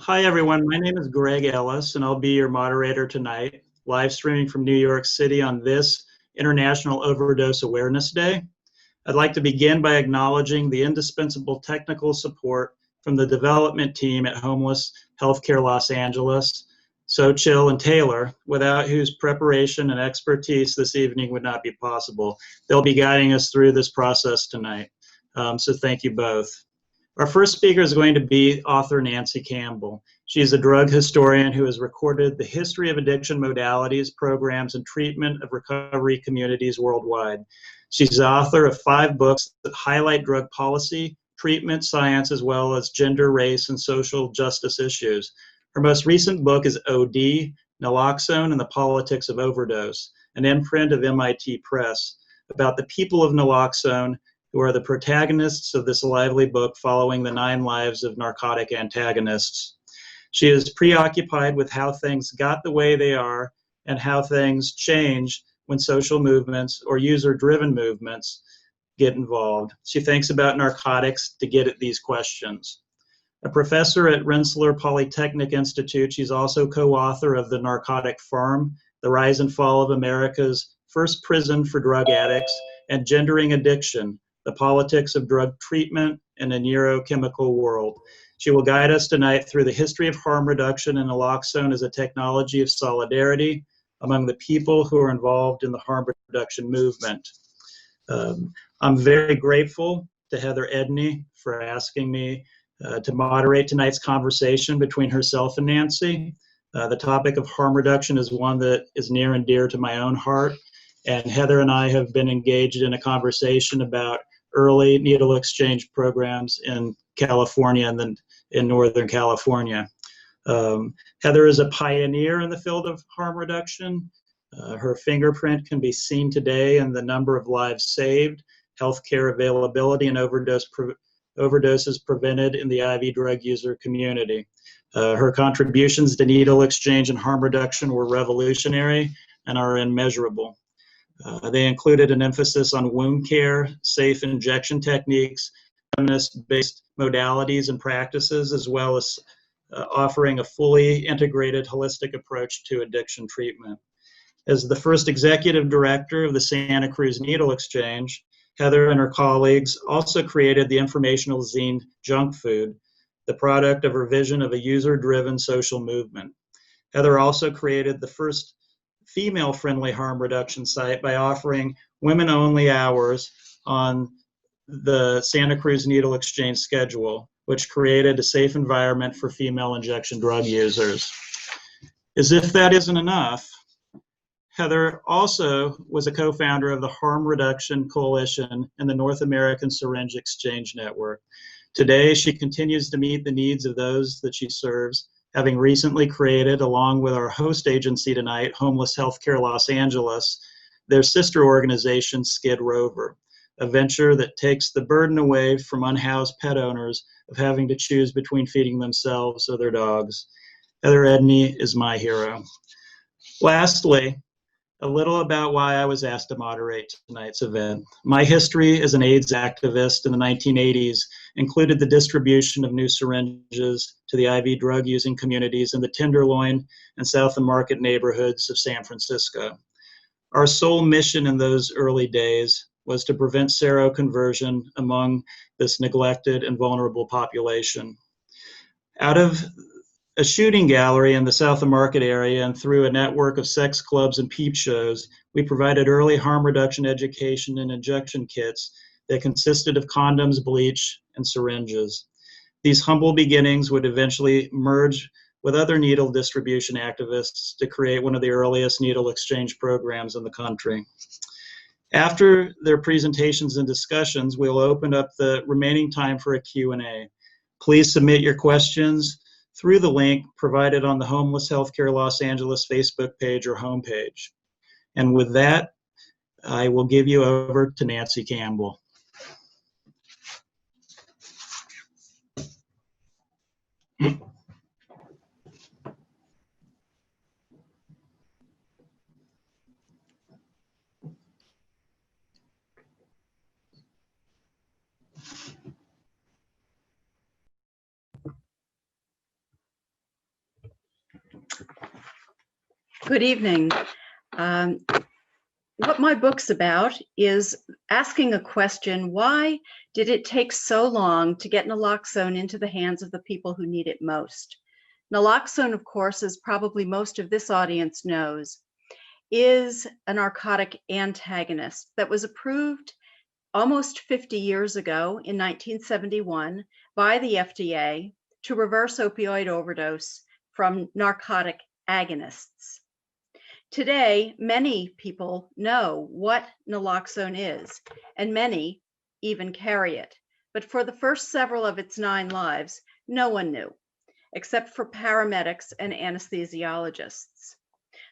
Hi, everyone. My name is Greg Ellis, and I'll be your moderator tonight, live streaming from New York City on this International Overdose Awareness Day. I'd like to begin by acknowledging the indispensable technical support from the development team at Homeless Healthcare Los Angeles, Sochil and Taylor, without whose preparation and expertise this evening would not be possible. They'll be guiding us through this process tonight. So thank you both. Our first speaker is going to be author Nancy Campbell. She's a drug historian who has recorded the history of addiction modalities, programs, and treatment of recovery communities worldwide. She's the author of 5 books that highlight drug policy, treatment, science, as well as gender, race, and social justice issues. Her most recent book is OD, Naloxone and the Politics of Overdose, an imprint of MIT Press, about the people of naloxone who are the protagonists of this lively book following the 9 lives of narcotic antagonists. She is preoccupied with how things got the way they are and how things change when social movements or user-driven movements get involved. She thinks about narcotics to get at these questions. A professor at Rensselaer Polytechnic Institute, she's also co-author of The Narcotic Farm, The Rise and Fall of America's First Prison for Drug Addicts, and Gendering Addiction, The Politics of Drug Treatment in a Neurochemical World. She will guide us tonight through the history of harm reduction and naloxone as a technology of solidarity among the people who are involved in the harm reduction movement. I'm very grateful to Heather Edney for asking me to moderate tonight's conversation between herself and Nancy. The topic of harm reduction is one that is near and dear to my own heart, and Heather and I have been engaged in a conversation about early needle exchange programs in California and then in Northern California. Heather is a pioneer in the field of harm reduction. Her fingerprint can be seen today in the number of lives saved, healthcare availability, and overdoses prevented in the IV drug user community. Her contributions to needle exchange and harm reduction were revolutionary and are immeasurable. They included an emphasis on wound care, safe injection techniques, feminist-based modalities and practices, as well as offering a fully integrated, holistic approach to addiction treatment. As the first executive director of the Santa Cruz Needle Exchange, Heather and her colleagues also created the informational zine Junk Food, the product of her vision of a user-driven social movement. Heather also created the first female-friendly harm reduction site by offering women-only hours on the Santa Cruz Needle Exchange schedule, which created a safe environment for female injection drug users. As if that isn't enough, Heather also was a co-founder of the Harm Reduction Coalition and the North American Syringe Exchange Network. Today, she continues to meet the needs of those that she serves, having recently created, along with our host agency tonight, Homeless Healthcare Los Angeles, their sister organization, Skid Rover, a venture that takes the burden away from unhoused pet owners of having to choose between feeding themselves or their dogs. Heather Edney is my hero. Lastly, a little about why I was asked to moderate tonight's event. My history as an AIDS activist in the 1980s included the distribution of new syringes to the IV drug using communities in the Tenderloin and South of Market neighborhoods of San Francisco. Our sole mission in those early days was to prevent seroconversion among this neglected and vulnerable population. Out of a shooting gallery in the South of Market area and through a network of sex clubs and peep shows, we provided early harm reduction education and injection kits that consisted of condoms, bleach, and syringes. These humble beginnings would eventually merge with other needle distribution activists to create one of the earliest needle exchange programs in the country. After their presentations and discussions, we'll open up the remaining time for a Q&A. Please submit your questions through the link provided on the Homeless Healthcare Los Angeles Facebook page or homepage. And with that, I will give you over to Nancy Campbell. Good evening. What my book's about is asking a question: why did it take so long to get naloxone into the hands of the people who need it most? Naloxone, of course, as probably most of this audience knows, is a narcotic antagonist that was approved almost 50 years ago in 1971 by the FDA to reverse opioid overdose from narcotic agonists. Today, many people know what naloxone is, and many even carry it. But for the first several of its 9 lives, no one knew, except for paramedics and anesthesiologists.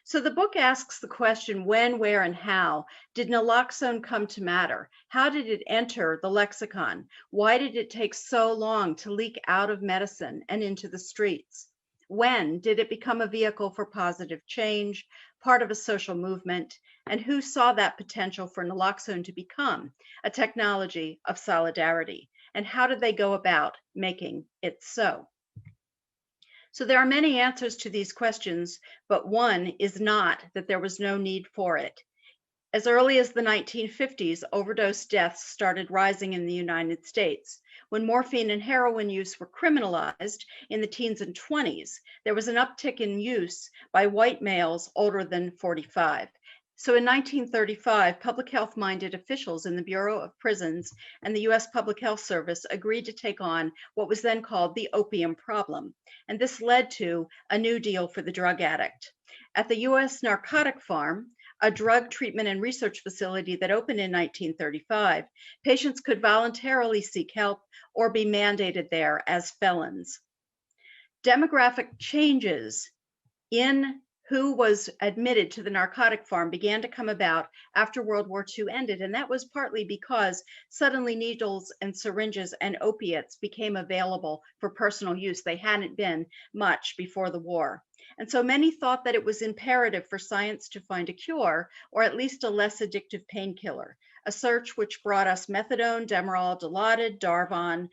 So the book asks the question: when, where, and how did naloxone come to matter? How did it enter the lexicon? Why did it take so long to leak out of medicine and into the streets? When did it become a vehicle for positive change, part of a social movement? And who saw that potential for naloxone to become a technology of solidarity? And how did they go about making it so? So there are many answers to these questions, but one is not that there was no need for it. As early as the 1950s, overdose deaths started rising in the United States. When morphine and heroin use were criminalized in the teens and 20s, there was an uptick in use by white males older than 45. So in 1935, public health-minded officials in the Bureau of Prisons and the U.S. Public Health Service agreed to take on what was then called the opium problem. And this led to a new deal for the drug addict. At the U.S. Narcotic Farm, a drug treatment and research facility that opened in 1935, patients could voluntarily seek help or be mandated there as felons. Demographic changes in who was admitted to the narcotic farm began to come about after World War II ended, and that was partly because suddenly needles and syringes and opiates became available for personal use. They hadn't been much before the war. And so many thought that it was imperative for science to find a cure, or at least a less addictive painkiller, a search which brought us methadone, Demerol, Dilaudid, Darvon,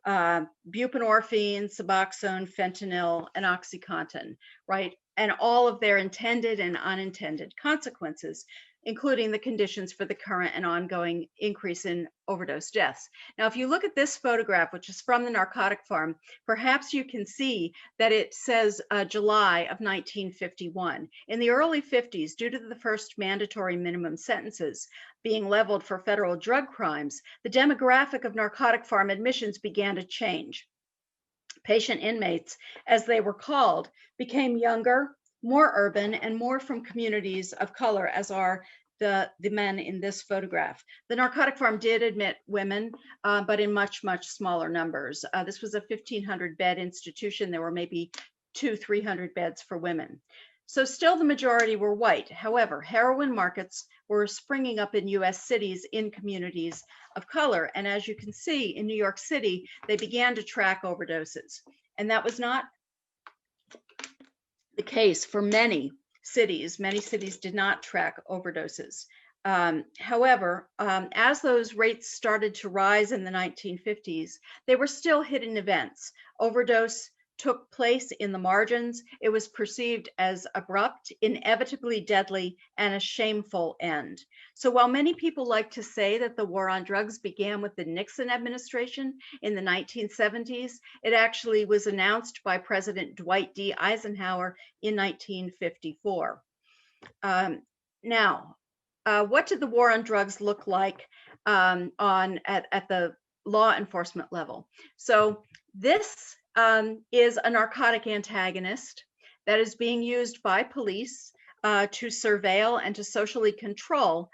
buprenorphine, Suboxone, fentanyl, and OxyContin, right? And all of their intended and unintended consequences, including the conditions for the current and ongoing increase in overdose deaths. Now, if you look at this photograph, which is from the narcotic farm, perhaps you can see that it says July of 1951. In the early 50s, due to the first mandatory minimum sentences being leveled for federal drug crimes, the demographic of narcotic farm admissions began to change. Patient inmates, as they were called, became younger, more urban, and more from communities of color, as are the men in this photograph. The narcotic farm did admit women, but in much, much smaller numbers. This was a 1,500 bed institution. There were maybe 200-300 beds for women. So still the majority were white. However, heroin markets were springing up in US cities in communities of color. And as you can see, in New York City, they began to track overdoses. And that was not the case for many cities. Many cities did not track overdoses. However, as those rates started to rise in the 1950s, they were still hidden events. Overdose took place in the margins. It was perceived as abrupt, inevitably deadly, and a shameful end. So while many people like to say that the war on drugs began with the Nixon administration in the 1970s, it actually was announced by President Dwight D. Eisenhower in 1954. What did the war on drugs look like at the law enforcement level? So this is a narcotic antagonist that is being used by police to surveil and to socially control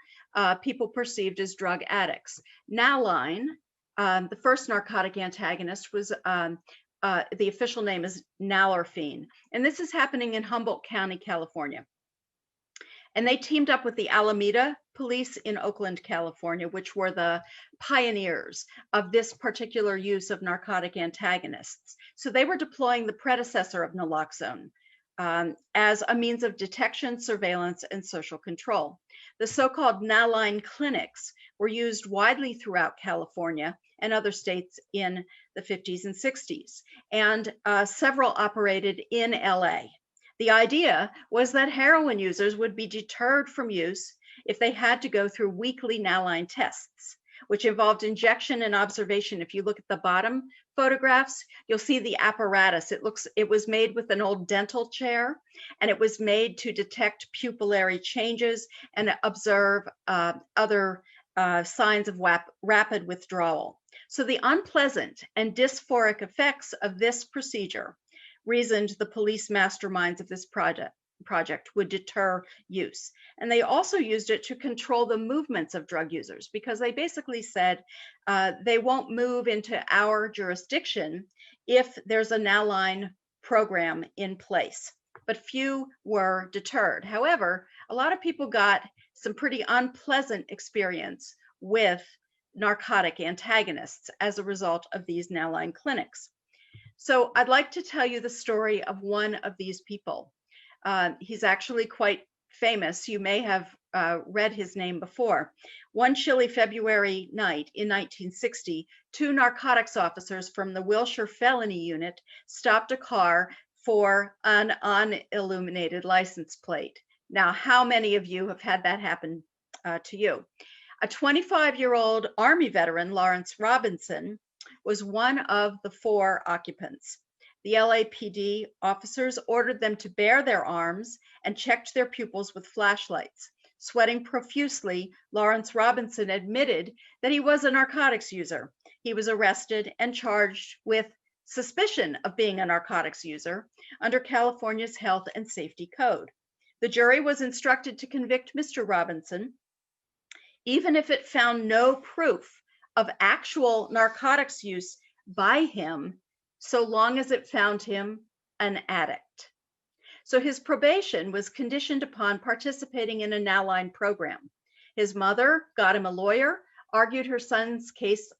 people perceived as drug addicts. Naloxone, the first narcotic antagonist, was the official name is Naloxone, and this is happening in Humboldt County, California. And they teamed up with the Alameda Police in Oakland, California, which were the pioneers of this particular use of narcotic antagonists. So they were deploying the predecessor of naloxone as a means of detection, surveillance, and social control. The so-called Naloxone clinics were used widely throughout California and other states in the 50s and 60s, and several operated in LA. The idea was that heroin users would be deterred from use if they had to go through weekly Naloxone tests, which involved injection and observation. If you look at the bottom photographs, you'll see the apparatus. It was made with an old dental chair, and it was made to detect pupillary changes and observe other signs of rapid withdrawal. So the unpleasant and dysphoric effects of this procedure reasoned the police masterminds of this project would deter use. And they also used it to control the movements of drug users, because they basically said they won't move into our jurisdiction if there's a Naloxone program in place. But few were deterred. However, a lot of people got some pretty unpleasant experience with narcotic antagonists as a result of these Naloxone clinics. So I'd like to tell you the story of one of these people. He's actually quite famous. You may have read his name before. One chilly February night in 1960, two narcotics officers from the Wilshire Felony Unit stopped a car for an unilluminated license plate. Now, how many of you have had that happen to you? A 25-year-old Army veteran, Lawrence Robinson, was one of the four occupants. The LAPD officers ordered them to bare their arms and checked their pupils with flashlights. Sweating profusely, Lawrence Robinson admitted that he was a narcotics user. He was arrested and charged with suspicion of being a narcotics user under California's Health and Safety Code. The jury was instructed to convict Mr. Robinson, even if it found no proof of actual narcotics use by him, so long as it found him an addict. So his probation was conditioned upon participating in a Naloxone program. His mother got him a lawyer, argued her son's case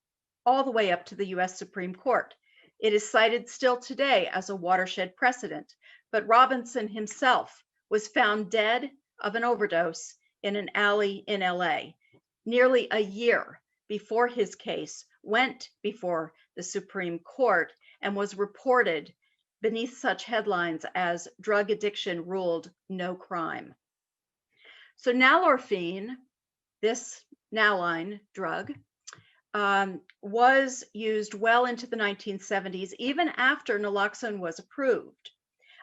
all the way up to the US Supreme Court. It is cited still today as a watershed precedent, but Robinson himself was found dead of an overdose in an alley in LA, nearly a year before his case went before the Supreme Court and was reported beneath such headlines as "Drug Addiction Ruled No Crime." So nalorphine, this Naloxone drug, was used well into the 1970s, even after naloxone was approved.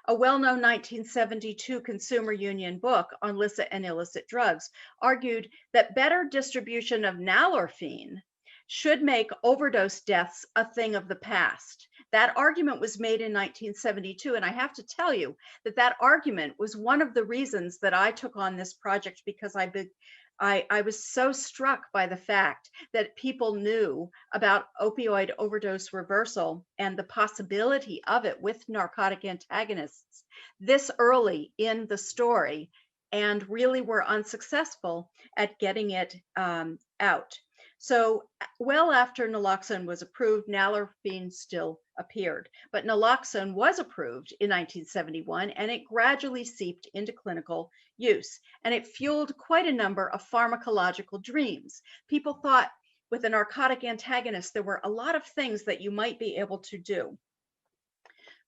A well-known 1972 Consumer Union book on licit and illicit drugs argued that better distribution of nalorphine should make overdose deaths a thing of the past. That argument was made in 1972, and I have to tell you that that argument was one of the reasons that I took on this project, because I was so struck by the fact that people knew about opioid overdose reversal and the possibility of it with narcotic antagonists this early in the story, and really were unsuccessful at getting it out. So well after naloxone was approved, nalorphine still appeared. But naloxone was approved in 1971, and it gradually seeped into clinical use. And it fueled quite a number of pharmacological dreams. People thought with a narcotic antagonist, there were a lot of things that you might be able to do.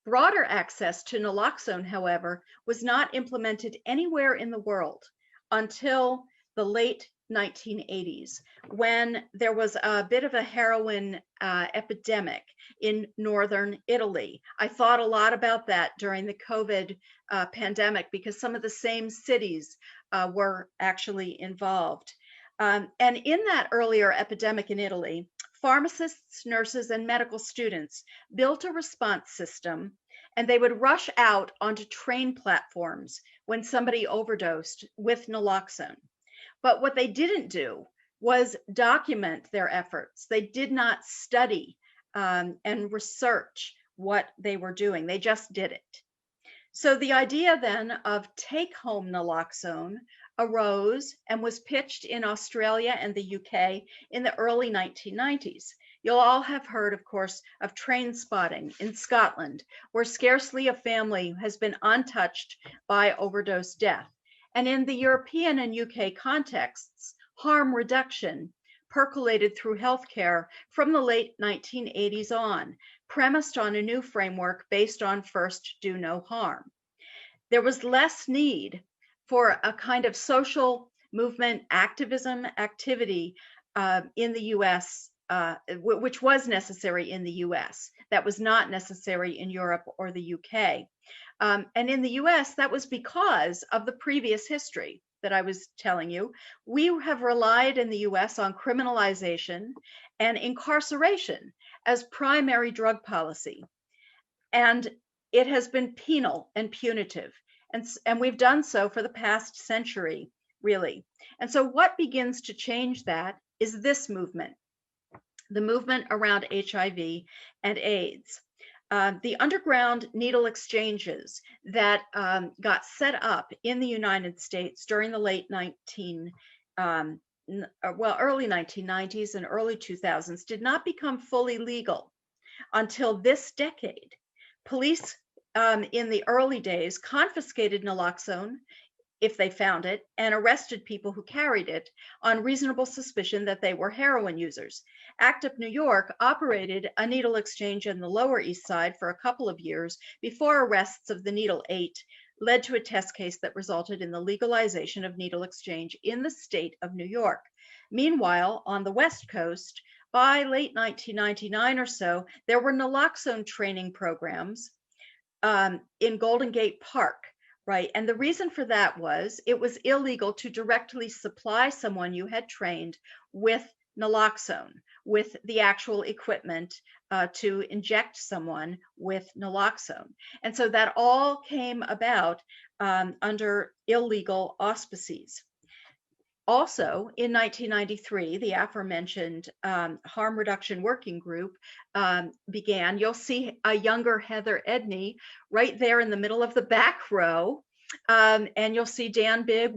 Broader access to naloxone, however, was not implemented anywhere in the world until the late 1980s, when there was a bit of a heroin epidemic in northern Italy. I thought a lot about that during the COVID pandemic, because some of the same cities were actually involved. And in that earlier epidemic in Italy, pharmacists, nurses, and medical students built a response system, and they would rush out onto train platforms when somebody overdosed with naloxone. But what they didn't do was document their efforts. They did not study and research what they were doing. They just did it. So the idea then of take-home naloxone arose and was pitched in Australia and the UK in the early 1990s. You'll all have heard, of course, of train spotting in Scotland, where scarcely a family has been untouched by overdose death. And in the European and UK contexts, harm reduction percolated through healthcare from the late 1980s on, premised on a new framework based on first do no harm. there was less need for a kind of social movement activism activity in the US, which was necessary in the US. That was not necessary in Europe or the UK. And in the US, that was because of the previous history that I was telling you. We have relied in the US on criminalization and incarceration as primary drug policy. And it has been penal and punitive. And we've done so for the past century, really. And so what begins to change that is this movement, the movement around HIV and AIDS. The underground needle exchanges that got set up in the United States during the late early 1990s and early 2000s did not become fully legal until this decade. Police in the early days confiscated naloxone if they found it and arrested people who carried it on reasonable suspicion that they were heroin users. ACT UP New York operated a needle exchange in the Lower East Side for a couple of years before arrests of the Needle 8 led to a test case that resulted in the legalization of needle exchange in the state of New York. Meanwhile, on the West Coast, by late 1999 or so, there were naloxone training programs in Golden Gate Park, right? And the reason for that was it was illegal to directly supply someone you had trained with naloxone, with the actual equipment to inject someone with naloxone. And so that all came about under illegal auspices. Also, in 1993, the aforementioned Harm Reduction Working Group began. You'll see a younger Heather Edney right there in the middle of the back row. And you'll see Dan Bigg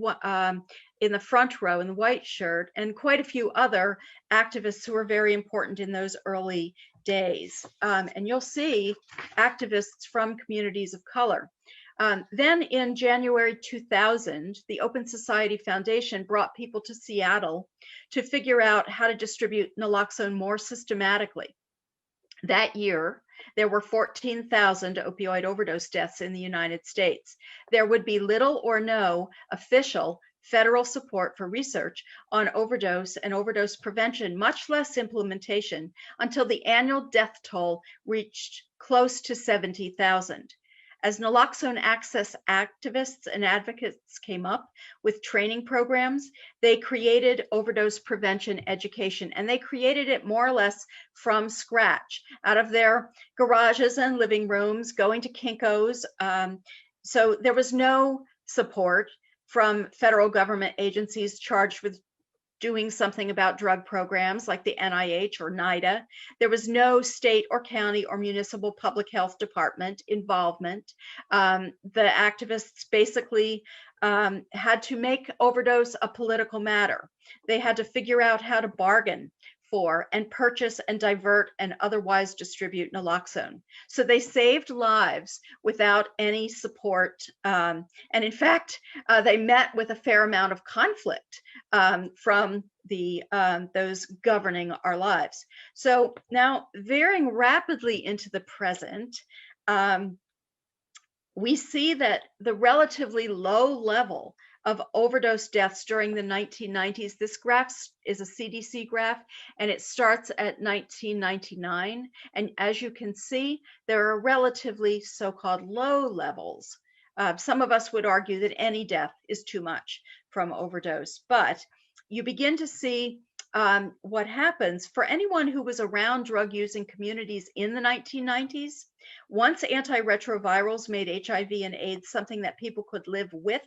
in the front row in the white shirt, and quite a few other activists who were very important in those early days. And you'll see activists from communities of color. Then in January 2000, the Open Society Foundation brought people to Seattle to figure out how to distribute naloxone more systematically. That year, there were 14,000 opioid overdose deaths in the United States. There would be little or no official federal support for research on overdose and overdose prevention, much less implementation, until the annual death toll reached close to 70,000. As naloxone access activists and advocates came up with training programs, they created overdose prevention education, and they created it more or less from scratch, out of their garages and living rooms, going to Kinko's. So there was no support from federal government agencies charged with doing something about drug programs like the NIH or NIDA. There was no state or county or municipal public health department involvement. The activists basically had to make overdose a political matter. They had to figure out how to bargain for and purchase and divert and otherwise distribute naloxone. So they saved lives without any support. And in fact, they met with a fair amount of conflict from those governing our lives. So now, veering rapidly into the present, we see that the relatively low level of overdose deaths during the 1990s. This graph is a CDC graph, and it starts at 1999. And as you can see, there are relatively so-called low levels. Some of us would argue that any death is too much from overdose, but you begin to see what happens for anyone who was around drug-using communities in the 1990s. Once antiretrovirals made HIV and AIDS something that people could live with,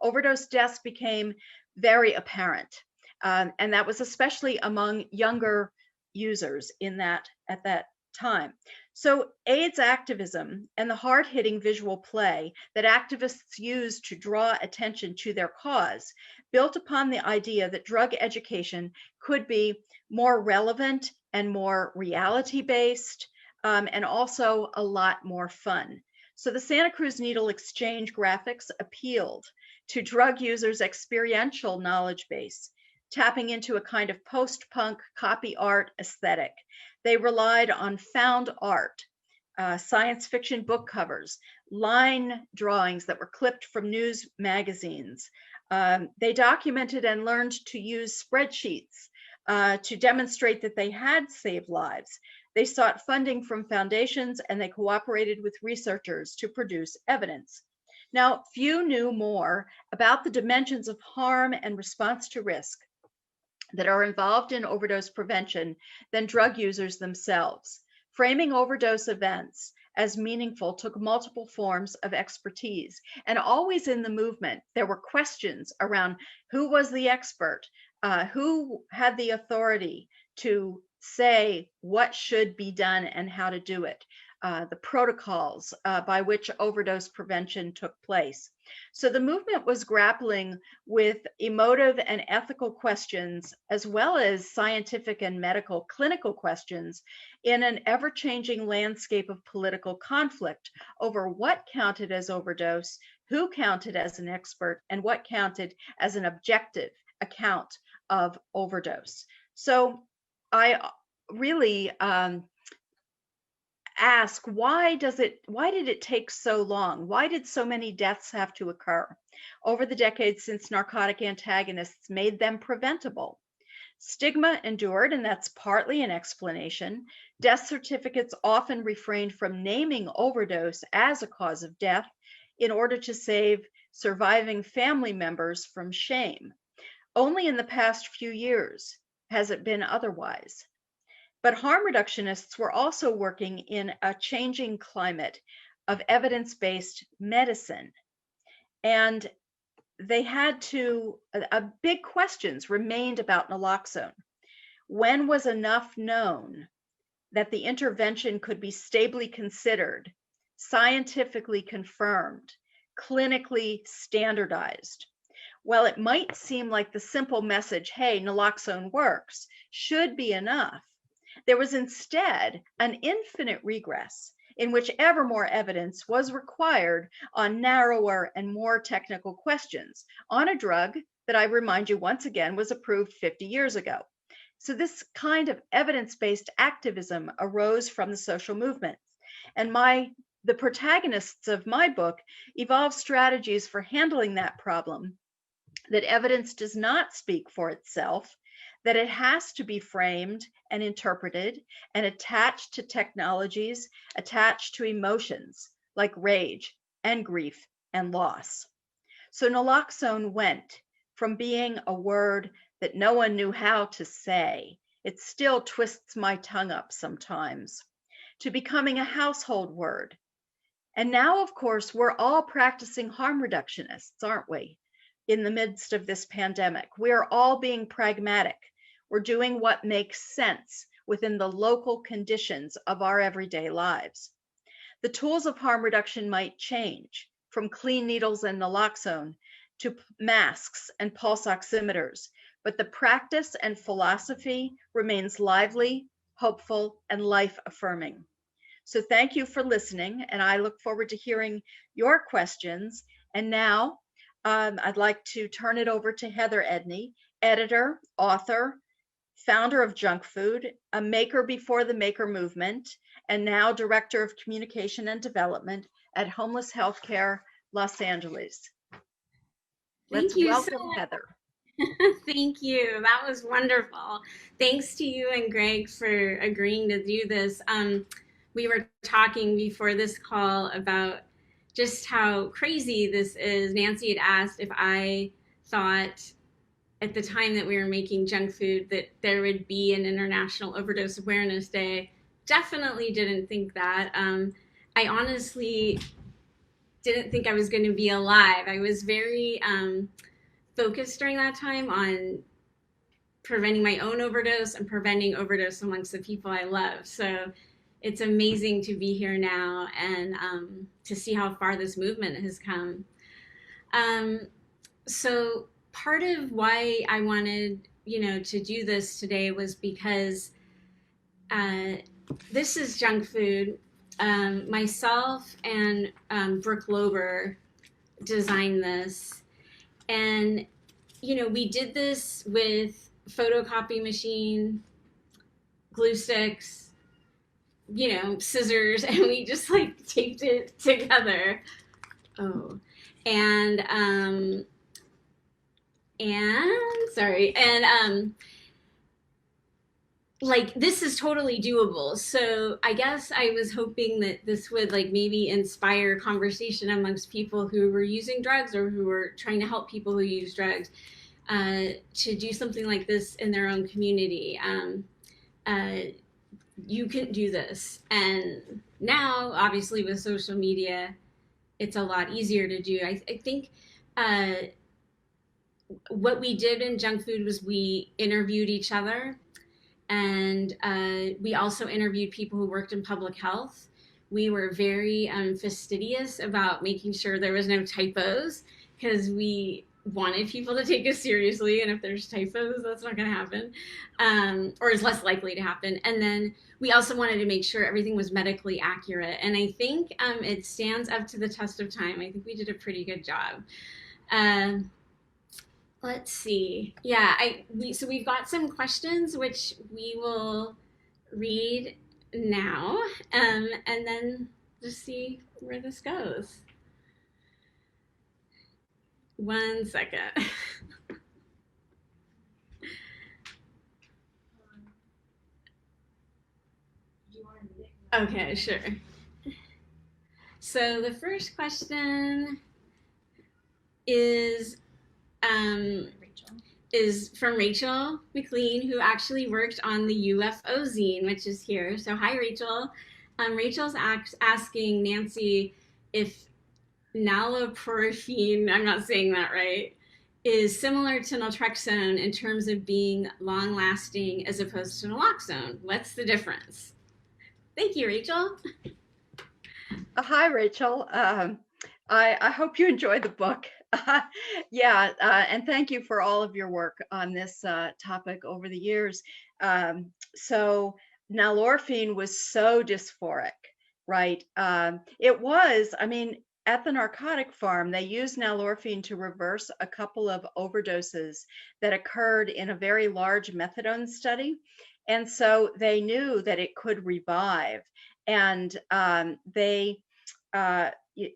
overdose deaths became very apparent. And that was especially among younger users at that time. So AIDS activism and the hard-hitting visual play that activists used to draw attention to their cause built upon the idea that drug education could be more relevant and more reality-based, and also a lot more fun. So the Santa Cruz Needle Exchange graphics appealed to drug users' experiential knowledge base, tapping into a kind of post-punk copy art aesthetic. They relied on found art science fiction book covers, line drawings that were clipped from news magazines. They documented and learned to use spreadsheets to demonstrate that they had saved lives. They sought funding from foundations and they cooperated with researchers to produce evidence. Now, few knew more about the dimensions of harm and response to risk that are involved in overdose prevention than drug users themselves. Framing overdose events as meaningful took multiple forms of expertise. And always in the movement, there were questions around who was the expert, who had the authority to say what should be done and how to do it, the protocols by which overdose prevention took place. So the movement was grappling with emotive and ethical questions, as well as scientific and medical clinical questions, in an ever-changing landscape of political conflict over what counted as overdose, who counted as an expert, and what counted as an objective account of overdose. So I really ask, why did it take so long? Why did so many deaths have to occur over the decades since narcotic antagonists made them preventable? Stigma endured, and that's partly an explanation. Death certificates often refrained from naming overdose as a cause of death in order to save surviving family members from shame. Only in the past few years has it been otherwise. But harm reductionists were also working in a changing climate of evidence-based medicine. And they had to, big questions remained about naloxone. When was enough known that the intervention could be stably considered, scientifically confirmed, clinically standardized? Well, it might seem like the simple message, hey, naloxone works, should be enough. There was instead an infinite regress in which ever more evidence was required on narrower and more technical questions on a drug that, I remind you once again, was approved 50 years ago. So this kind of evidence-based activism arose from the social movement. And the protagonists of my book evolved strategies for handling that problem, that evidence does not speak for itself, that it has to be framed and interpreted and attached to technologies, attached to emotions like rage and grief and loss. So naloxone went from being a word that no one knew how to say, it still twists my tongue up sometimes, to becoming a household word. And now, of course, we're all practicing harm reductionists, aren't we? In the midst of this pandemic, we're all being pragmatic. We're doing what makes sense within the local conditions of our everyday lives. The tools of harm reduction might change from clean needles and naloxone to masks and pulse oximeters, but the practice and philosophy remains lively, hopeful, and life-affirming. So thank you for listening, and I look forward to hearing your questions. And now I'd like to turn it over to Heather Edney, editor, author, founder of Junk Food, a maker before the maker movement, and now director of communication and development at Homeless Healthcare Los Angeles. Let's welcome Heather. Thank you. That was wonderful. Thanks to you and Greg for agreeing to do this. We were talking before this call about just how crazy this is. Nancy had asked if I thought at the time that we were making Junk Food that there would be an International Overdose Awareness Day. Definitely didn't think that. I honestly didn't think I was going to be alive. I was very focused during that time on preventing my own overdose and preventing overdose amongst the people I love. So it's amazing to be here now and to see how far this movement has come. So part of why I wanted, to do this today was because this is Junk Food. Myself and Brooke Lober designed this. And, we did this with photocopy machine, glue sticks, you know, scissors, and we just like taped it together. Oh, and sorry, and like this is totally doable. So I guess I was hoping that this would like maybe inspire conversation amongst people who were using drugs or who were trying to help people who use drugs to do something like this in their own community. You can do this, and now obviously with social media, it's a lot easier to do. I think what we did in junk food was we interviewed each other, and we also interviewed people who worked in public health. We were very fastidious about making sure there was no typos, because we wanted people to take us seriously, and if there's typos, that's not going to happen, or is less likely to happen. And then we also wanted to make sure everything was medically accurate, and I think it stands up to the test of time. I think we did a pretty good job. Let's see. Yeah, so we've got some questions which we will read now, and then just see where this goes. 1 second. Okay, sure. So the first question is from Rachel McLean, who actually worked on the UFO zine, which is here. So hi, Rachel. Rachel's asking Nancy if naloxone, I'm not saying that right, is similar to naltrexone in terms of being long-lasting as opposed to naloxone. What's the difference? Thank you, Rachel. Hi, Rachel. I hope you enjoyed the book. Yeah, and thank you for all of your work on this topic over the years. So nalorphine was so dysphoric, right? It was, I mean, at the narcotic farm, they used nalorphine to reverse a couple of overdoses that occurred in a very large methadone study. And so they knew that it could revive. And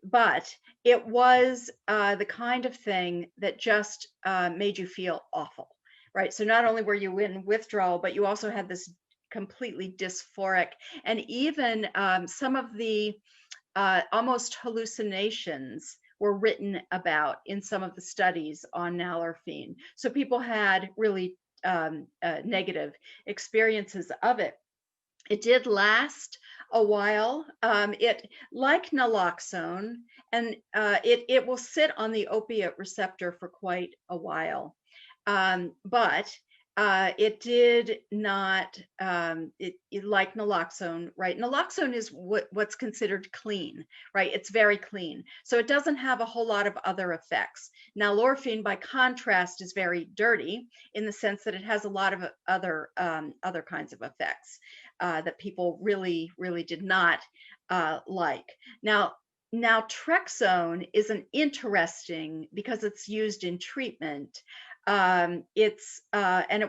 but it was the kind of thing that just made you feel awful, right? So not only were you in withdrawal, but you also had this completely dysphoric, and even some of the almost hallucinations were written about in some of the studies on nalorphine. So people had really negative experiences of it. It did last a while. It, like naloxone, and it will sit on the opiate receptor for quite a while. But it did not, like naloxone, right? Naloxone is what's considered clean, right? It's very clean. So it doesn't have a whole lot of other effects. Nalorphine, by contrast, is very dirty in the sense that it has a lot of other kinds of effects that people really, really did not like. Now, naltrexone is an interesting, because it's used in treatment. And it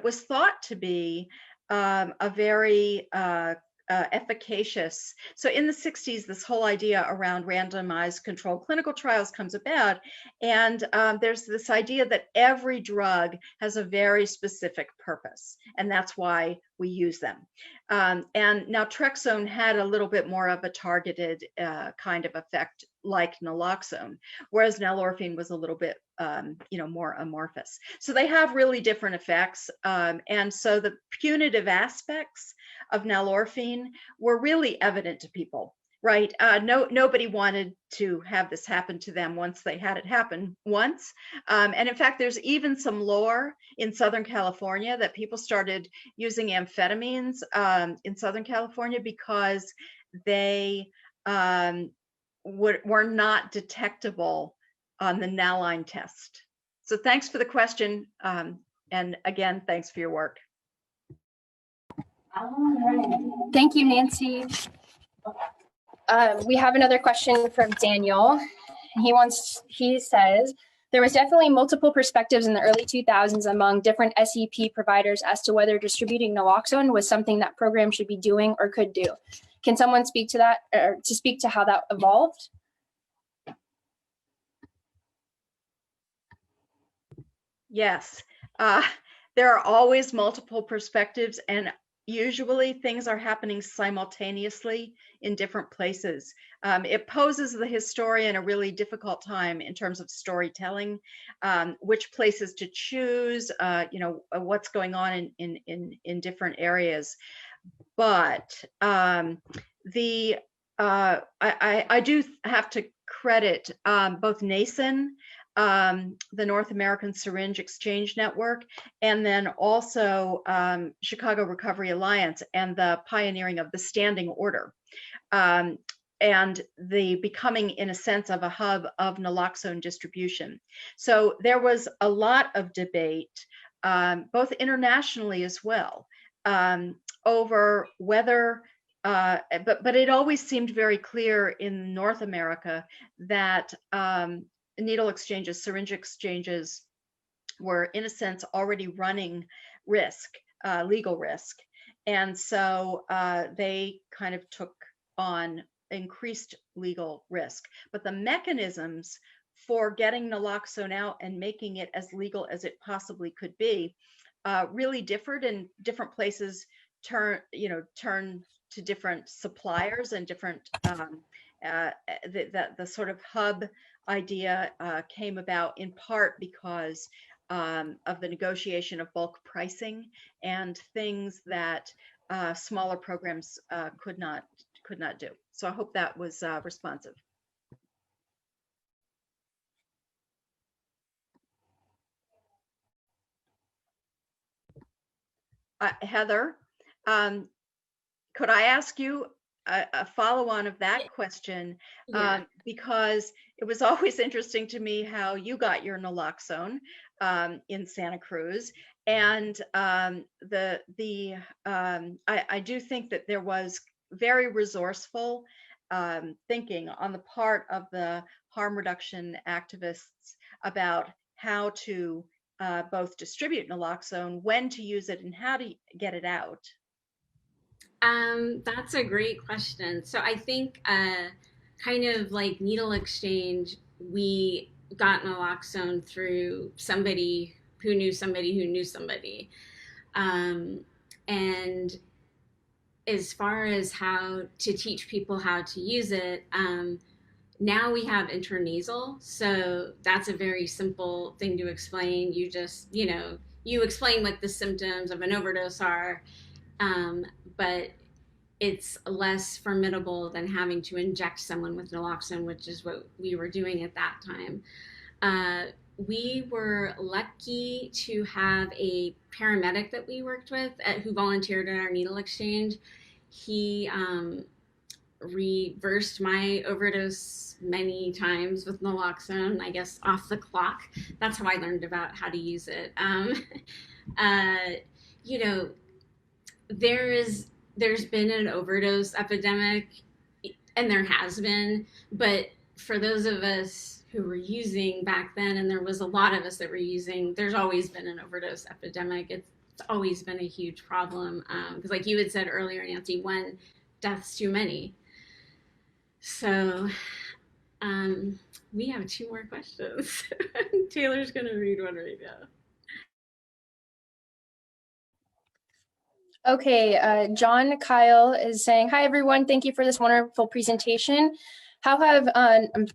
was thought to be a very efficacious. So in the 60s, this whole idea around randomized controlled clinical trials comes about, and there's this idea that every drug has a very specific purpose, and that's why we use them. And naltrexone had a little bit more of a targeted kind of effect, like naloxone, whereas nalorphine was a little bit more amorphous. So they have really different effects, and so the punitive aspects of nalorphine were really evident to people, right? Nobody wanted to have this happen to them once they had it happen once. And in fact, there's even some lore in Southern California that people started using amphetamines in Southern California because they were not detectable on the Naline test. So thanks for the question. And again, thanks for your work. Thank you, Nancy. We have another question from Daniel. He says, there was definitely multiple perspectives in the early 2000s among different SEP providers as to whether distributing naloxone was something that programs should be doing or could do. Can someone speak to that, or to speak to how that evolved? Yes, there are always multiple perspectives, and usually things are happening simultaneously in different places. It poses the historian a really difficult time in terms of storytelling, which places to choose, what's going on in different areas. But I do have to credit both NASIN, the North American Syringe Exchange Network, and then also Chicago Recovery Alliance and the pioneering of the standing order, and the becoming, in a sense, of a hub of naloxone distribution. So there was a lot of debate, both internationally as well, over whether, but it always seemed very clear in North America that needle exchanges, syringe exchanges were, in a sense, already running risk, legal risk. And so they kind of took on increased legal risk. But the mechanisms for getting naloxone out and making it as legal as it possibly could be really differed, and different places turn to different suppliers, and different the sort of hub idea came about in part because of the negotiation of bulk pricing and things that smaller programs could not do. So I hope that was responsive. Heather, could I ask you a follow-on of that question? Yeah. Because it was always interesting to me how you got your naloxone in Santa Cruz, and I do think that there was very resourceful thinking on the part of the harm reduction activists about how to both distribute naloxone, when to use it, and how to get it out. That's a great question. So I think kind of like needle exchange, we got naloxone through somebody who knew somebody who knew somebody. And as far as how to teach people how to use it, now we have intranasal. So that's a very simple thing to explain. You just, you explain what the symptoms of an overdose are, but it's less formidable than having to inject someone with naloxone, which is what we were doing at that time. We were lucky to have a paramedic that we worked with who volunteered at our needle exchange. He reversed my overdose many times with naloxone, I guess off the clock. That's how I learned about how to use it. There's been an overdose epidemic, and there has been, but for those of us who were using back then, and there was a lot of us that were using, there's always been an overdose epidemic. It's always been a huge problem, because like you had said earlier, Nancy, one death's too many. So we have 2 more questions. Taylor's gonna read one right now. Okay, John Kyle is saying, hi everyone, thank you for this wonderful presentation. How have, I'm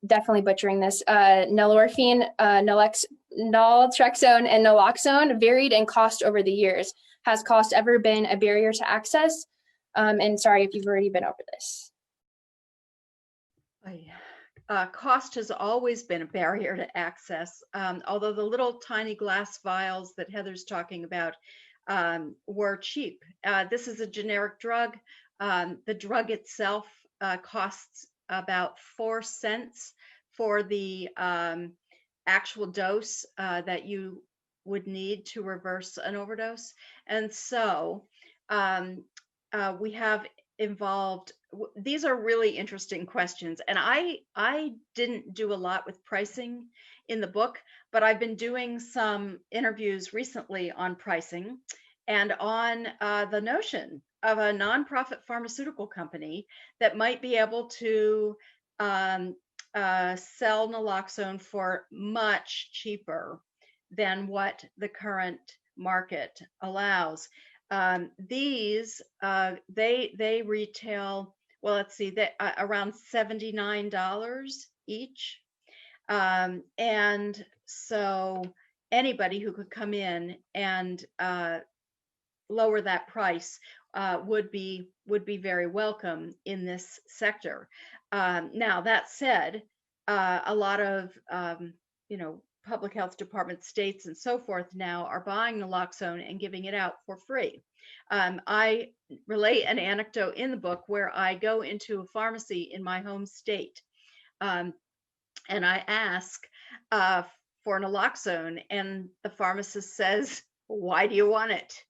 definitely butchering this, nalorphine, naltrexone, and naloxone varied in cost over the years? Has cost ever been a barrier to access? And sorry if you've already been over this. Cost has always been a barrier to access, although the little tiny glass vials that Heather's talking about were cheap. This is a generic drug. The drug itself costs about 4 cents for the actual dose that you would need to reverse an overdose. And so we have involved, these are really interesting questions. And I didn't do a lot with pricing in the book, but I've been doing some interviews recently on pricing. and on the notion of a nonprofit pharmaceutical company that might be able to sell naloxone for much cheaper than what the current market allows. These they retail, well, let's see, they around $79 each, and so anybody who could come in and lower that price would be very welcome in this sector. Now, that said, a lot of public health departments, states, and so forth now are buying naloxone and giving it out for free. I relate an anecdote in the book where I go into a pharmacy in my home state, and I ask for naloxone, and the pharmacist says, "Why do you want it?"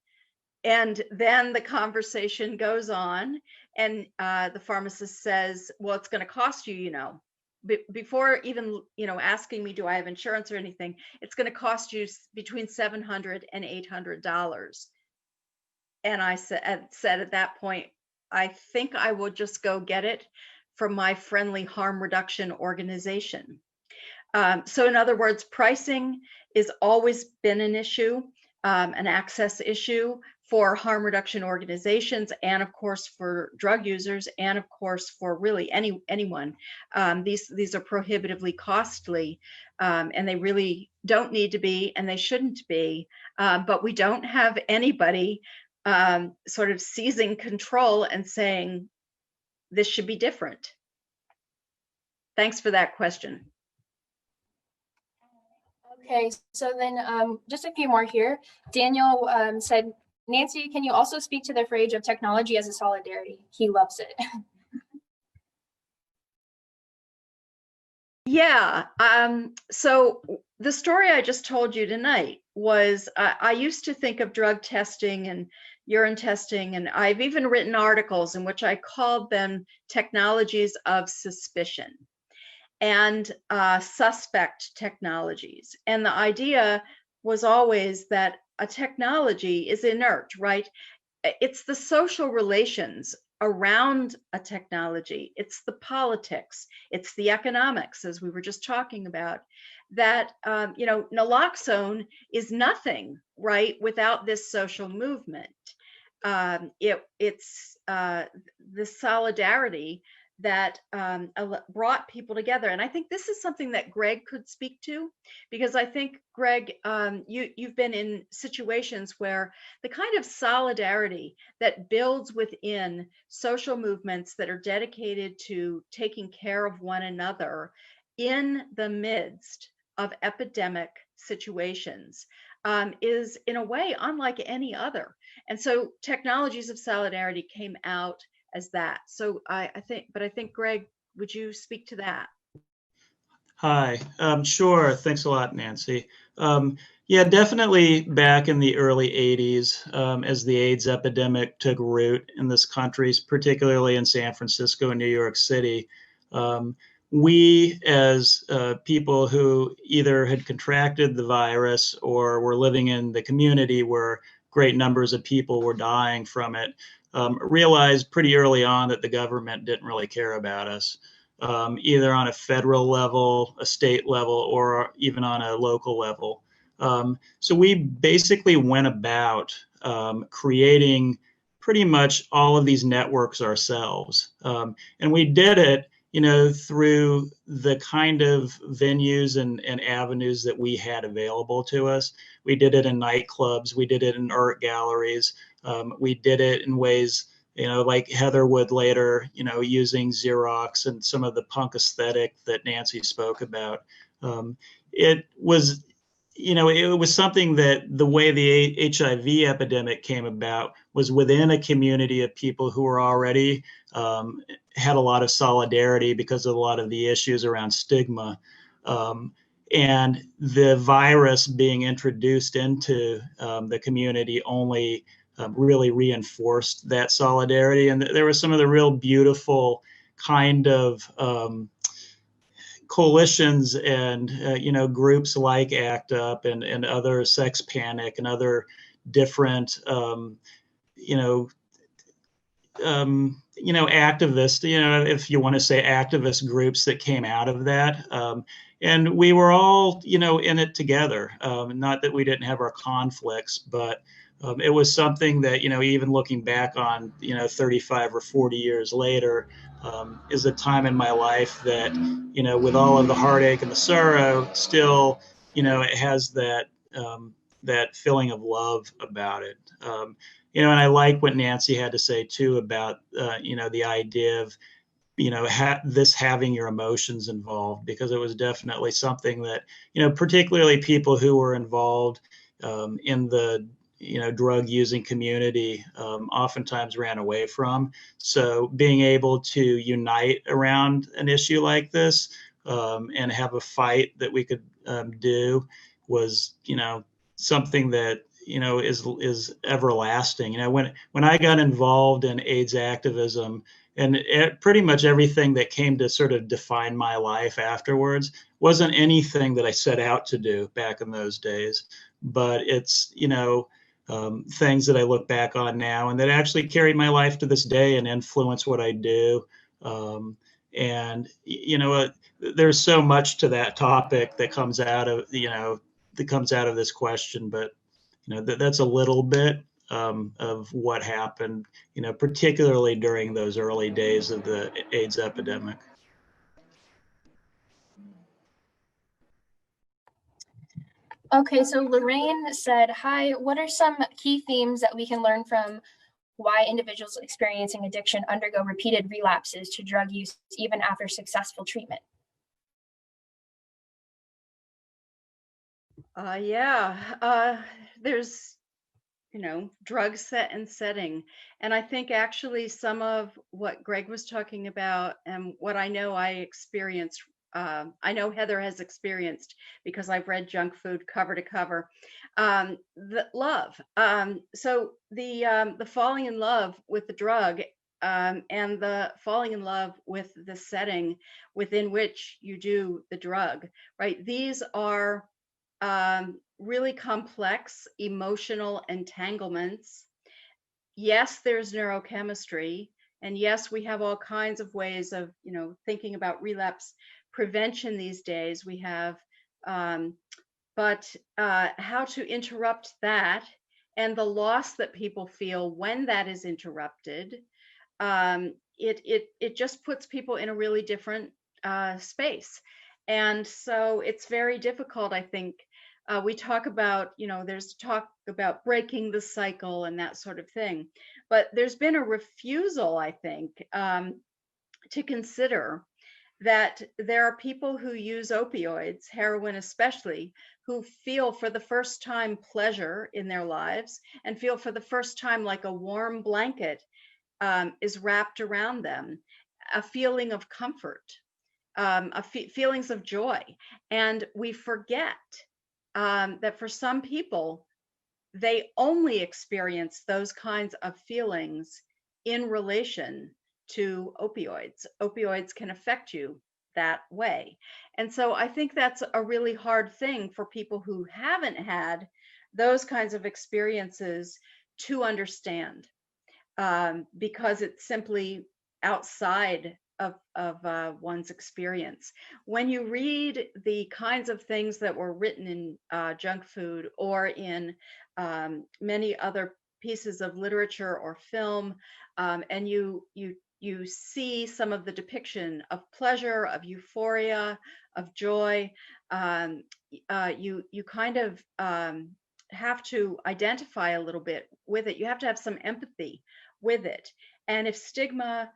And then the conversation goes on, and the pharmacist says, "Well, it's going to cost you, before even, asking me, do I have insurance or anything, it's going to cost you between $700 and $800. And I said at that point, I think I will just go get it from my friendly harm reduction organization. So in other words, pricing has always been an issue, an access issue for harm reduction organizations, and of course for drug users, and of course for really anyone. These are prohibitively costly, and they really don't need to be, and they shouldn't be. But we don't have anybody sort of seizing control and saying this should be different. Thanks for that question. Okay, so then just a few more here. Daniel said, Nancy, can you also speak to the phrase of technology as a solidarity? He loves it. Yeah, so the story I just told you tonight was, I used to think of drug testing and urine testing, and I've even written articles in which I called them technologies of suspicion and suspect technologies. And the idea was always that a technology is inert, right? It's the social relations around a technology, it's the politics, it's the economics, as we were just talking about, that naloxone is nothing, right, without this social movement. It's the solidarity that brought people together. And I think this is something that Greg could speak to, because I think, Greg, you've been in situations where the kind of solidarity that builds within social movements that are dedicated to taking care of one another in the midst of epidemic situations is in a way unlike any other. And so technologies of solidarity came out as that. So I think, Greg, would you speak to that? Hi, sure. Thanks a lot, Nancy. Yeah, definitely back in the early 80s, as the AIDS epidemic took root in this country, particularly in San Francisco and New York City, we as people who either had contracted the virus or were living in the community where great numbers of people were dying from it, realized pretty early on that the government didn't really care about us, either on a federal level, a state level, or even on a local level. So we basically went about creating pretty much all of these networks ourselves. And we did it, through the kind of venues and avenues that we had available to us. We did it in nightclubs, we did it in art galleries, we did it in ways, like Heather would later, using Xerox and some of the punk aesthetic that Nancy spoke about. It was, it was something that the way the HIV epidemic came about was within a community of people who were already had a lot of solidarity because of a lot of the issues around stigma. And the virus being introduced into the community only really reinforced that solidarity. And there were some of the real beautiful kind of coalitions and groups like ACT UP and other Sex Panic and other different, activists, if you want to say activist groups that came out of that. And we were all, in it together. Not that we didn't have our conflicts, but it was something that, even looking back on, 35 or 40 years later, is a time in my life that, with all of the heartache and the sorrow, still, it has that feeling of love about it. And I like what Nancy had to say too about, the idea of, this having your emotions involved, because it was definitely something that, particularly people who were involved in the, drug using community oftentimes ran away from. So being able to unite around an issue like this and have a fight that we could do was, something that is everlasting. When I got involved in AIDS activism, and pretty much everything that came to sort of define my life afterwards wasn't anything that I set out to do back in those days, but it's things that I look back on now and that actually carry my life to this day and influence what I do. And there's so much to that topic that comes out of this question, but that's a little bit of what happened, particularly during those early days of the AIDS epidemic. Okay, so Lorraine said, hi, what are some key themes that we can learn from why individuals experiencing addiction undergo repeated relapses to drug use even after successful treatment? There's, drug set and setting. And I think actually some of what Greg was talking about and what I know I experienced, I know Heather has experienced because I've read Junk Food cover to cover, the love. So the falling in love with the drug and the falling in love with the setting within which you do the drug, right? These are really complex emotional entanglements. Yes, there's neurochemistry, and yes, we have all kinds of ways of, thinking about relapse prevention these days. We have, but how to interrupt that and the loss that people feel when that is interrupted, it just puts people in a really different space. And so it's very difficult, I think. We talk about, there's talk about breaking the cycle and that sort of thing. But there's been a refusal, I think, to consider that there are people who use opioids, heroin especially, who feel for the first time pleasure in their lives and feel for the first time like a warm blanket is wrapped around them, a feeling of comfort, feelings of joy. And we forget that for some people, they only experience those kinds of feelings in relation to opioids. Opioids can affect you that way. And so I think that's a really hard thing for people who haven't had those kinds of experiences to understand, because it's simply outside of one's experience. When you read the kinds of things that were written in Junk Food or in many other pieces of literature or film, and you see some of the depiction of pleasure, of euphoria, of joy, you kind of have to identify a little bit with it. You have to have some empathy with it. And if stigma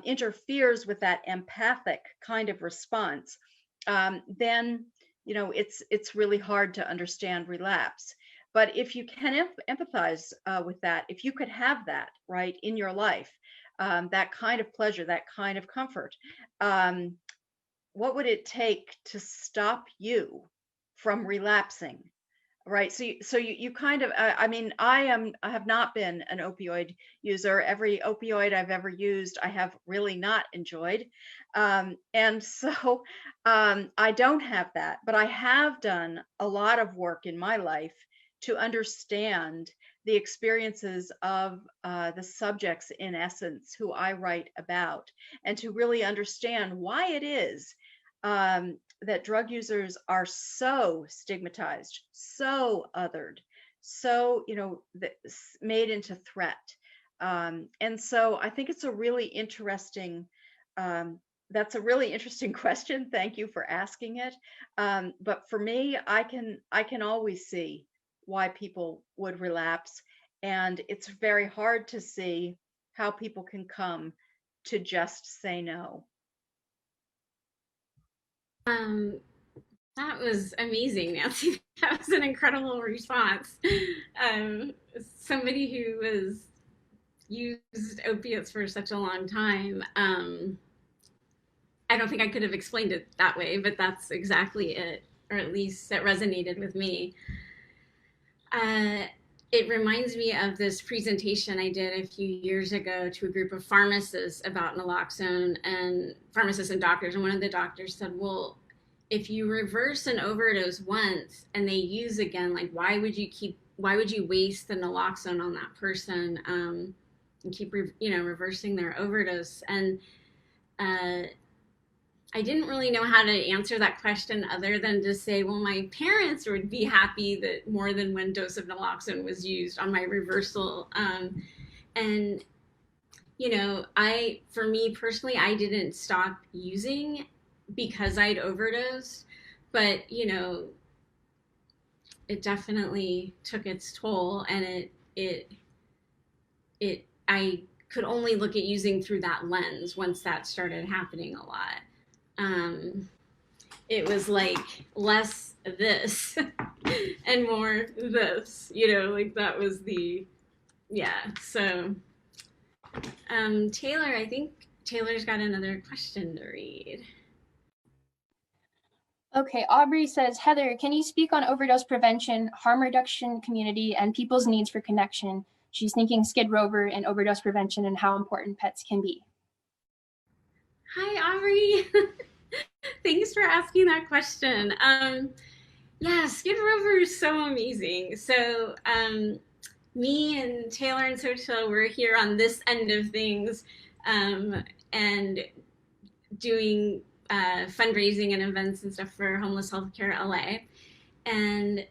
interferes with that empathic kind of response, then it's really hard to understand relapse. But if you can empathize with that, if you could have that right in your life, that kind of pleasure, that kind of comfort, what would it take to stop you from relapsing? Right. So you kind of, I mean, I have not been an opioid user. Every opioid I've ever used, I have really not enjoyed. And so I don't have that, but I have done a lot of work in my life to understand the experiences of the subjects, in essence, who I write about, and to really understand why it is that drug users are so stigmatized, so othered, so, made into threat. And so I think it's a really interesting, that's a really interesting question. Thank you for asking it. But for me, I can always see why people would relapse. And it's very hard to see how people can come to just say no. That was amazing, Nancy. That was an incredible response. Somebody who was used opiates for such a long time. I don't think I could have explained it that way, but that's exactly it, or at least it resonated with me. It reminds me of this presentation I did a few years ago to a group of pharmacists about naloxone, and pharmacists and doctors. And one of the doctors said, well, if you reverse an overdose once and they use again, like why would you waste the naloxone on that person and keep reversing their overdose? And I didn't really know how to answer that question other than to say, well, my parents would be happy that more than one dose of naloxone was used on my reversal. And, for me personally, I didn't stop using because I'd overdosed, but, it definitely took its toll, and I could only look at using through that lens once that started happening a lot. It was like less this and more this, like that was so Taylor, I think Taylor's got another question to read. Okay, Aubrey says, Heather, can you speak on overdose prevention, harm reduction community, and people's needs for connection? She's thinking Skid Rover and overdose prevention and how important pets can be. Hi, Aubrey. Thanks for asking that question. Skid Rover is so amazing. So me and Taylor and Socha were here on this end of things and doing fundraising and events and stuff for Homeless Healthcare LA. And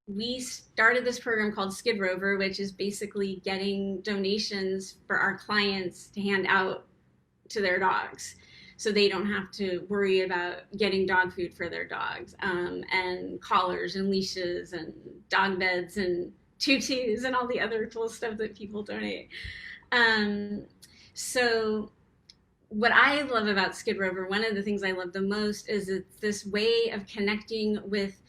we started this program called Skid Rover, which is basically getting donations for our clients to hand out to their dogs, so they don't have to worry about getting dog food for their dogs, and collars and leashes and dog beds and tutus and all the other cool stuff that people donate. So what I love about Skid Rover, one of the things I love the most, is it's this way of connecting with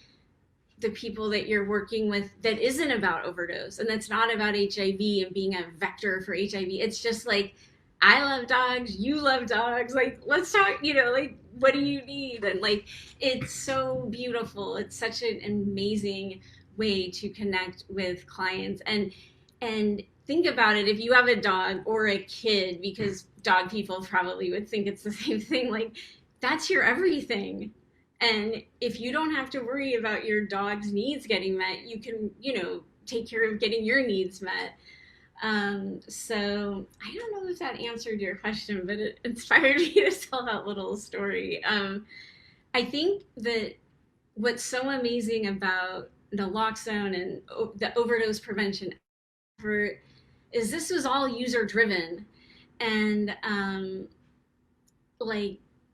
the people that you're working with that isn't about overdose, and that's not about HIV and being a vector for HIV. It's just like, I love dogs, you love dogs, like, let's talk, like, what do you need? And like, it's so beautiful. It's such an amazing way to connect with clients. And think about it, if you have a dog or a kid, because dog people probably would think it's the same thing, like, that's your everything. And if you don't have to worry about your dog's needs getting met, you can, take care of getting your needs met. So I don't know if that answered your question, but it inspired me to tell that little story. I think that what's so amazing about naloxone and the overdose prevention effort is this was all user driven, and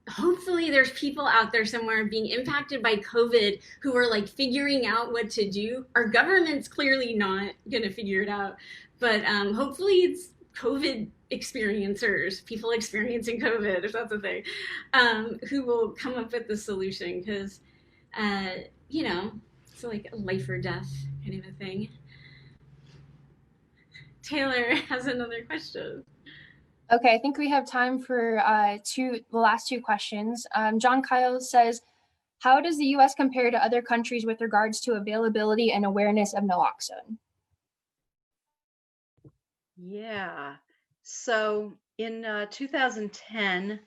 hopefully there's people out there somewhere being impacted by COVID who are like figuring out what to do. Our government's clearly not gonna figure it out, but hopefully it's COVID experiencers, people experiencing COVID, if that's a thing, who will come up with the solution, because, it's like a life or death kind of a thing. Taylor has another question. Okay, I think we have time for the last two questions. John Kyle says, how does the US compare to other countries with regards to availability and awareness of naloxone? Yeah. So in 2010,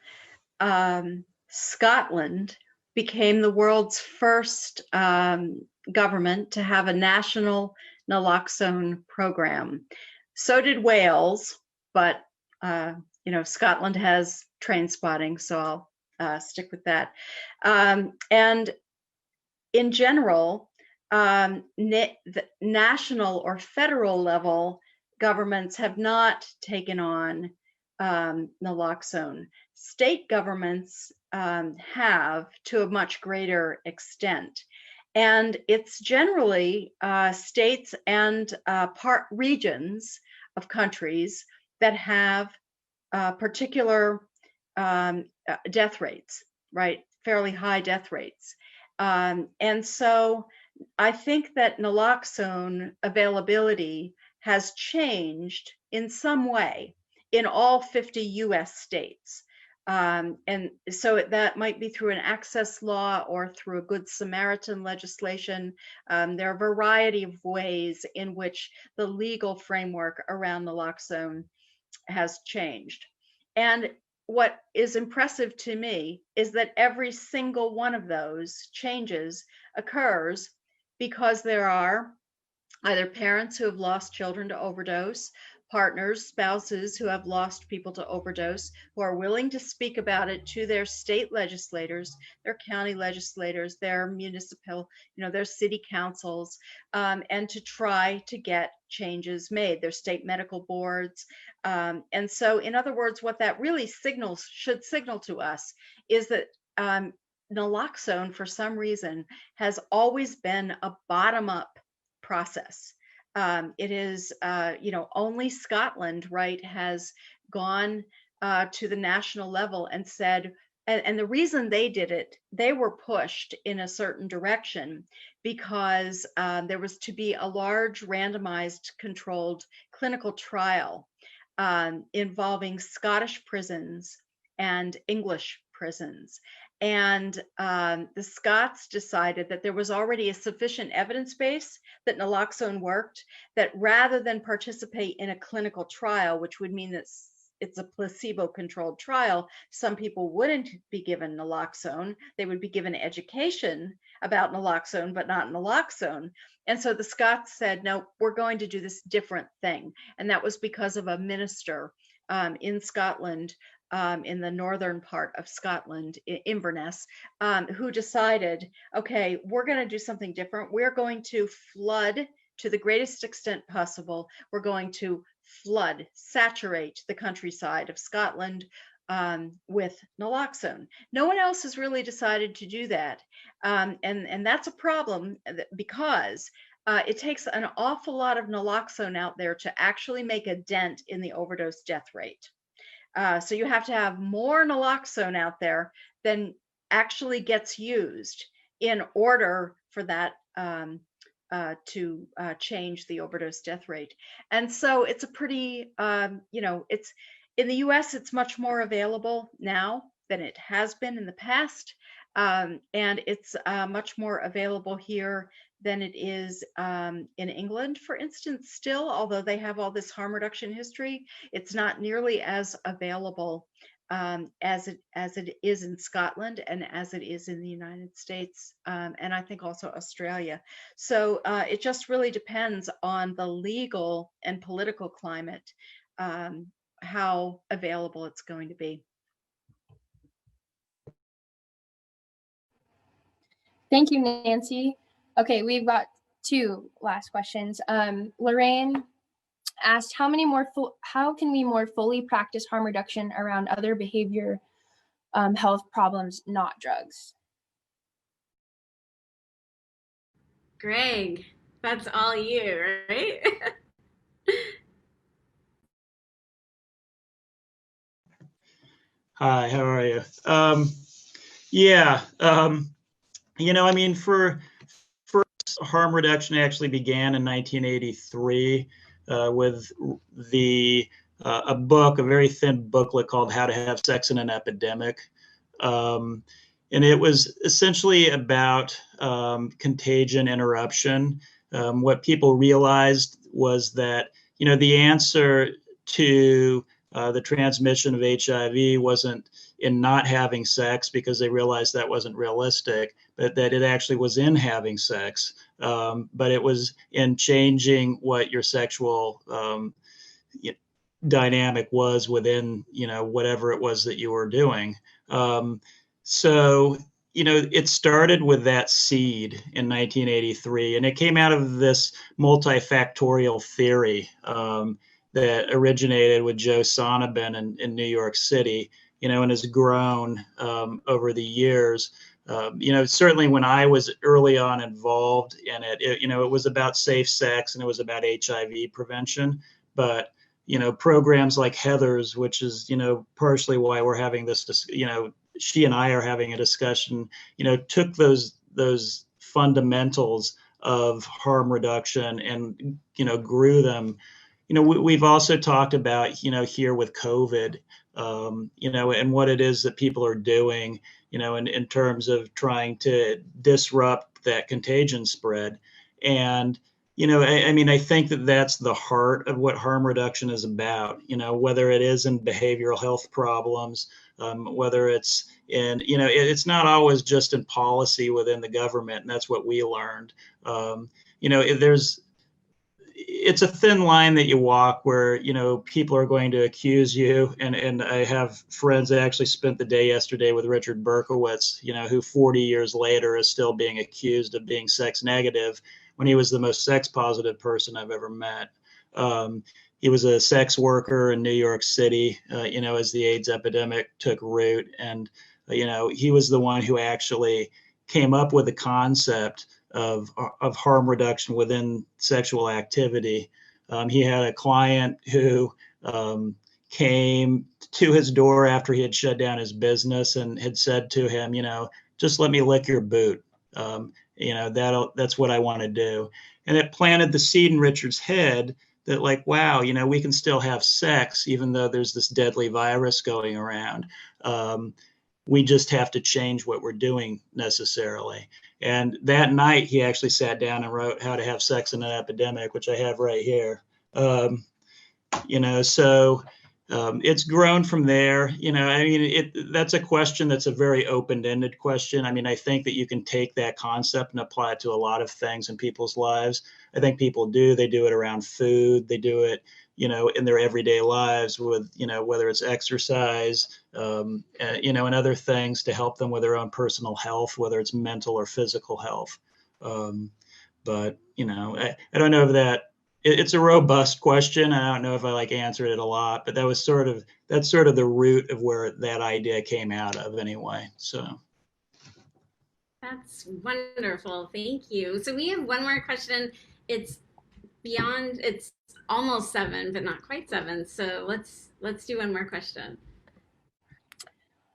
Scotland became the world's first government to have a national naloxone program. So did Wales, but Scotland has train spotting, so I'll stick with that. And in general, the national or federal level governments have not taken on naloxone. State governments have to a much greater extent. And it's generally states and regions of countries that have particular death rates, right? Fairly high death rates. And so I think that naloxone availability has changed in some way in all 50 US states. And so that might be through an access law or through a Good Samaritan legislation. There are a variety of ways in which the legal framework around naloxone has changed. And what is impressive to me is that every single one of those changes occurs because there are either parents who have lost children to overdose, partners, spouses who have lost people to overdose, who are willing to speak about it to their state legislators, their county legislators, their municipal, their city councils, and to try to get changes made, their state medical boards. And so, in other words, what that really should signal to us is that naloxone, for some reason, has always been a bottom-up process. It is, only Scotland, right, has gone to the national level and said, and the reason they did it, they were pushed in a certain direction because there was to be a large randomized controlled clinical trial involving Scottish prisons and English prisons. And the Scots decided that there was already a sufficient evidence base that naloxone worked, that rather than participate in a clinical trial, which would mean that it's a placebo-controlled trial, some people wouldn't be given naloxone. They would be given education about naloxone, but not naloxone. And so the Scots said, no, we're going to do this different thing. And that was because of a minister in Scotland, in the northern part of Scotland, Inverness, who decided, okay, we're going to do something different. We're going to flood to the greatest extent possible. We're going to saturate the countryside of Scotland with naloxone. No one else has really decided to do that. And that's a problem because it takes an awful lot of naloxone out there to actually make a dent in the overdose death rate. So you have to have more naloxone out there than actually gets used in order for that to change the overdose death rate. And so it's a pretty, it's in the US, it's much more available now than it has been in the past. And it's much more available here than it is in England, for instance, still, although they have all this harm reduction history, it's not nearly as available as it is in Scotland and as it is in the United States, and I think also Australia. So it just really depends on the legal and political climate, how available it's going to be. Thank you, Nancy. Okay, we've got two last questions. Lorraine asked, how can we more fully practice harm reduction around other behavior health problems, not drugs? Greg, that's all you, right? Hi, how are you? I mean, for harm reduction actually began in 1983 with a book, a very thin booklet called How to Have Sex in an Epidemic. And it was essentially about contagion interruption. What people realized was that, the answer to the transmission of HIV wasn't in not having sex, because they realized that wasn't realistic, but that it actually was in having sex, but it was in changing what your sexual dynamic was within, whatever it was that you were doing. So, it started with that seed in 1983, and it came out of this multifactorial theory that originated with Joe Sonnabend in New York City, and has grown over the years. Certainly when I was early on involved in it, it was about safe sex and it was about HIV prevention. But programs like Heather's, which is, partially why we're having this, she and I are having a discussion, took those fundamentals of harm reduction and, grew them. We've also talked about, here with COVID, and what it is that people are doing, in terms of trying to disrupt that contagion spread. And I think that that's the heart of what harm reduction is about, whether it is in behavioral health problems, whether it's in, it's not always just in policy within the government. And that's what we learned. It's a thin line that you walk where, people are going to accuse you. And I have friends that actually spent the day yesterday with Richard Berkowitz, who 40 years later is still being accused of being sex negative when he was the most sex positive person I've ever met. He was a sex worker in New York City, as the AIDS epidemic took root. And, he was the one who actually came up with the concept of harm reduction within sexual activity. He had a client who came to his door after he had shut down his business and had said to him, just let me lick your boot. That's what I want to do. And it planted the seed in Richard's head that, like, wow, we can still have sex even though there's this deadly virus going around. We just have to change what we're doing necessarily. And that night he actually sat down and wrote How to Have Sex in an Epidemic, which I have right here. It's grown from there. That's a question that's a very open-ended question. I think that you can take that concept and apply it to a lot of things in people's lives. I think people do. They do it around food. They do it, in their everyday lives with, whether it's exercise, and other things to help them with their own personal health, whether it's mental or physical health. But I don't know if it's a robust question. I don't know if I answered it a lot, but that's sort of the root of where that idea came out of anyway. So. That's wonderful. Thank you. So we have one more question. It's almost 7, but not quite 7. So let's do one more question.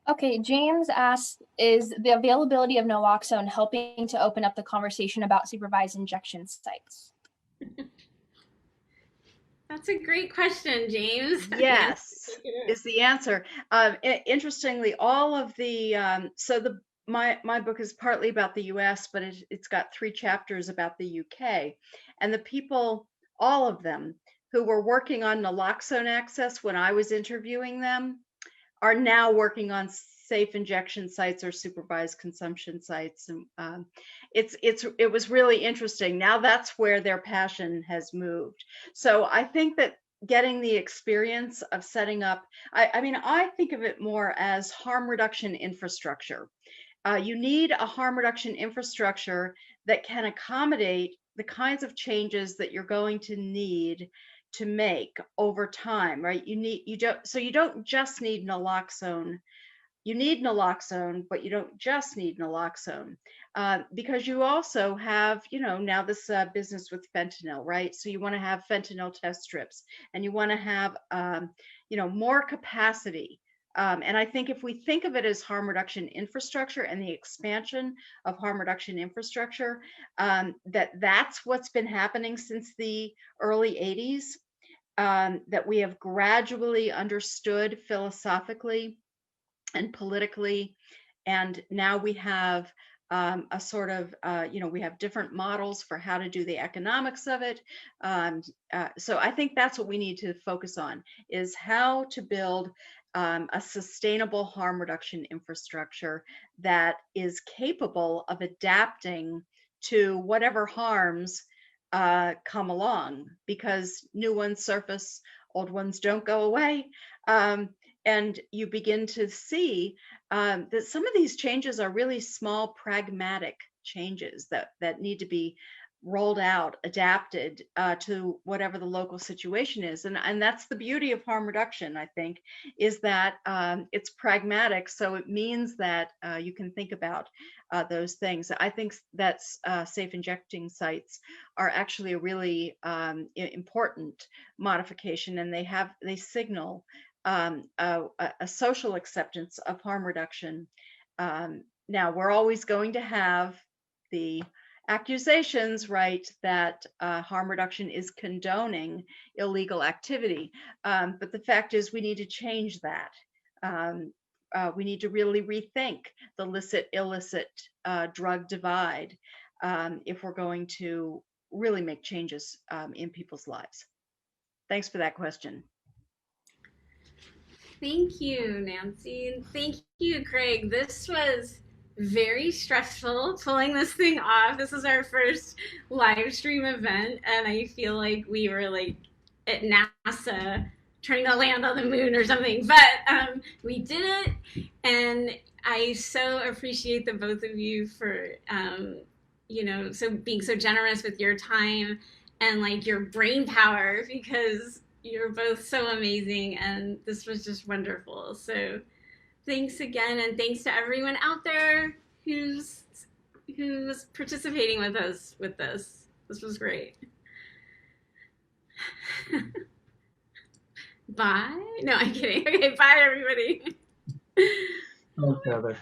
Okay, James asks, is the availability of naloxone helping to open up the conversation about supervised injection sites? That's a great question, James. Yes, is the answer. Interestingly, all of the my book is partly about the U.S., but it's got 3 chapters about the U.K. And the people, all of them, who were working on naloxone access when I was interviewing them, are now working on safe injection sites or supervised consumption sites. And it was really interesting. Now that's where their passion has moved. So I think that getting the experience of setting up, I think of it more as harm reduction infrastructure. You need a harm reduction infrastructure that can accommodate the kinds of changes that you're going to need to make over time, right? You don't just need naloxone. You need naloxone, but you don't just need naloxone, because you also have, now this business with fentanyl, right? So you want to have fentanyl test strips, and you want to have, more capacity. And I think if we think of it as harm reduction infrastructure and the expansion of harm reduction infrastructure, that's what's been happening since the early 80s, that we have gradually understood philosophically and politically. And now we have a sort of, we have different models for how to do the economics of it. So I think that's what we need to focus on, is how to build a sustainable harm reduction infrastructure that is capable of adapting to whatever harms come along, because new ones surface, old ones don't go away. And you begin to see that some of these changes are really small, pragmatic changes that need to be rolled out, adapted to whatever the local situation is. And that's the beauty of harm reduction, I think, is that it's pragmatic. So it means that you can think about those things. I think that safe injecting sites are actually a really important modification, and they signal a social acceptance of harm reduction. Now, we're always going to have the accusations, right, that harm reduction is condoning illegal activity. But the fact is, we need to change that. We need to really rethink the licit-illicit drug divide if we're going to really make changes in people's lives. Thanks for that question. Thank you, Nancy. And thank you, Greg. This was very stressful pulling this thing off. This is our first live stream event, and I feel like we were like at NASA trying to land on the moon or something. But we did it, and I so appreciate the both of you for so being so generous with your time and like your brain power, because you're both so amazing, and this was just wonderful. So thanks again, and thanks to everyone out there who's participating with us with this. This was great. Bye. No, I'm kidding. Okay, bye everybody. Thanks, Heather.